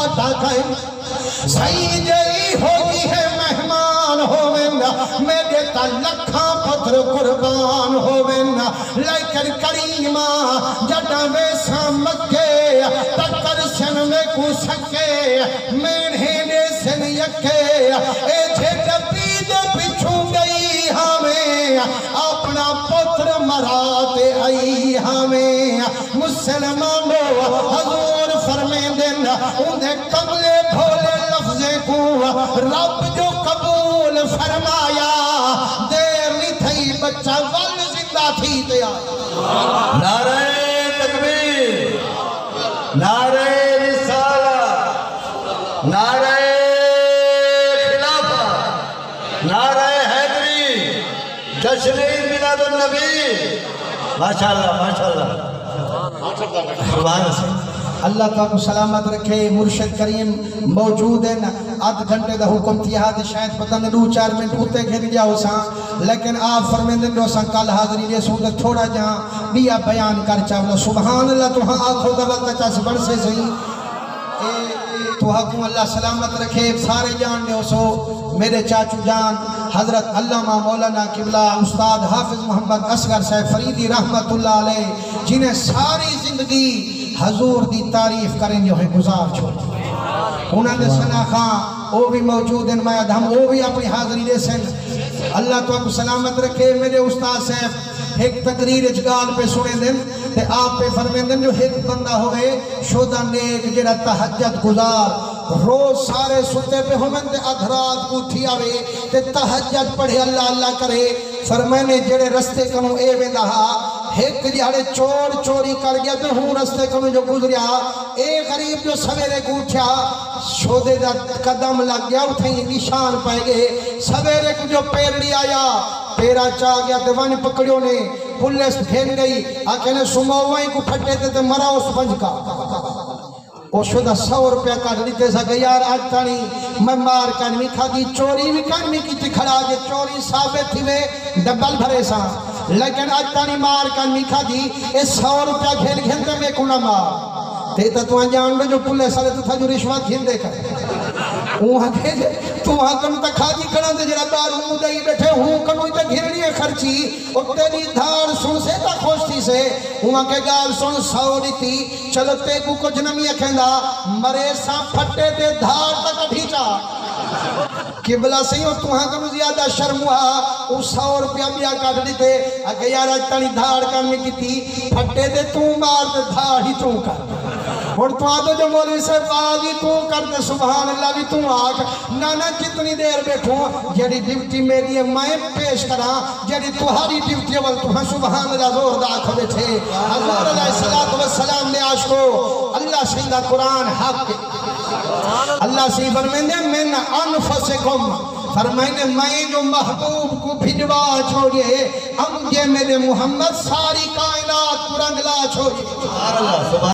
ساٹا قائم سعید ای ہوئی ہے مہمان ہووینا میرے تا لکھاں پتر قربان ہووینا لیکن کریمہ جڑا ویسا مکے تکر سن میں کو سکے میرے نے سن یکے اے جھٹ پید پچھو گئی ہمیں اپنا پتر مراتے آئی ہمیں مسلمانوں حضور فرمین دن انہیں قبلے بھولے لفظیں کو رب جو قبول فرمایا دیر نہیں تھی بچہ ول زندہ تھی تیا نعرہ تکبیر نعرہ رسالہ نعرہ خلافہ نعرہ حیدری جشن میلاد النبی ماشاءاللہ ماشاءاللہ سبحان اللہ اللہ تعالیٰ کو سلامت رکھے مرشد کریم موجود ہیں آدھ گھنٹے دا حکم تھیا دے شاید پتہ نہیں 2-4 منٹ ہوتے گھر دیا ہو ساں لیکن آپ فرمین دن دو ساں کال حاضری لے سوں تھوڑا جہاں بیا بیان کر چاولا سبحان اللہ تو ہاں آنکھوں دا وقت چاس بڑھ سے صحیح تو حکم اللہ سلامت رکھے سارے جان دے سو میرے چاچو جان حضرت علامہ مولانا قبلہ استاد حافظ محمد اصغر صاحب فریدی رحمت اللہ علیہ جنہیں ساری زندگی حضور دی تعریف کریں جو ہے گزار چھوڑ انہوں نے سنا خان وہ بھی موجود ہیں مائد ہم وہ بھی اپنی حاضری دے سن اللہ تو آپ کو سلامت رکھے میرے استاد صاحب ایک تقریر اجگال پہ سنے دن تے آپ پہ فرمین دن جو ایک بندہ ہوئے شودہ نیک جڑا تحجد گزار روز سارے ستے پہ ہمیں تے ادھرات کو تھی آوے تے تحجد پڑھے اللہ اللہ کرے فرمائنے جڑے رستے کنو اے میں دہا ایک جہاں چور چوری کر گیا تو ہوں رستے کنو جو گزریا اے غریب جو سویرے کو اٹھیا شودے دا قدم لگ گیا اتھیں نشان پائے گئے سویرے کو جو پیرڑی آیا پیرا چاہ گیا دیوان پکڑیوں نے پولیس پھین گئی آکے نے سموائیں کو پھٹے تھے مرا اس پنج کا وہ شدہ 100 روپیہ کا لیتے سا کہ یار آج تانی میں مار کنوی کھا دی چوری بھی کنوی کی تھی کھڑا جے چوری ثابت تھی میں ڈبل بھرے سا لیکن آج تانی مار کنوی کھا دی اس 100 روپیہ کھیل گھنتے میں کنا مار تیتا تو جان میں جو پلے سالے تو تھا جو رشوت گھن دے کر وہاں کہ تو وہاں کنو تا کھا جی کھڑا دے جرا دار ہوں دائی بیٹھے ہوں کنو تا گھرنی ہے خرچی اور تیری دھار سن سے تا خوش تھی سے وہاں کے گال سن سوڑی تھی چلو تے کو کچھ نمی اکھیندا مرے سا پھٹے دے دھار تک ڈھیچا قبلہ سے اور تو ہاں کنو زیادہ شرم ہوا او 100 روپیہ بیا کاٹ دیتے اگر یار آج تانی دھار کرنے کی تھی پھٹے دے تو مار دے دھار ہی تو کر اور تو آدھو جو مولوی سے باغی تو کرتے سبحان اللہ بھی تو آگ نانا کتنی دیر بیٹھوں جیڑی ڈیوٹی میری ہے میں پیش کرا جیڑی تمہاری ڈیوٹی اول تو ہاں سبحان اللہ زور دا کھو بیٹھے حضور علیہ السلام نے عاشقو اللہ سیدہ قرآن حق اللہ سی فرمائیں دے من انفسکم فرمائیں میں جو محبوب کو بھجوا چھوڑیے ہم یہ میرے محمد ساری کائنات پرنگلا چھوڑیے